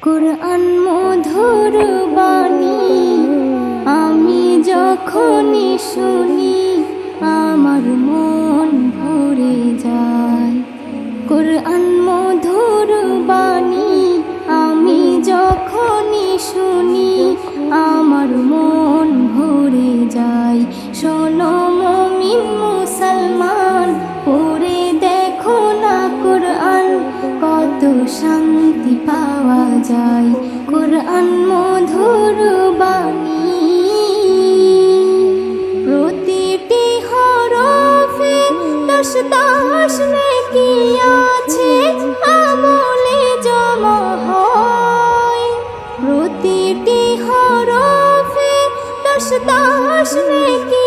কুরআন মধুর বাণী আমি যখনই শুনি আমার মন ভরে যায়। কুরআন মধুর বাণী আমি যখনই শুনি আমার মন ভরে যায়। শোনো মুমিন মুসলমান, পড়ে দেখো না কুরআন, কত শান্তি পাওয়া যায়। কুরআন মধুর বাণী প্রতিটি হরফে দশ দশ নেকি আছে, আমলে জমা হয়। প্রতিটি হরফে দশ দশ নেকি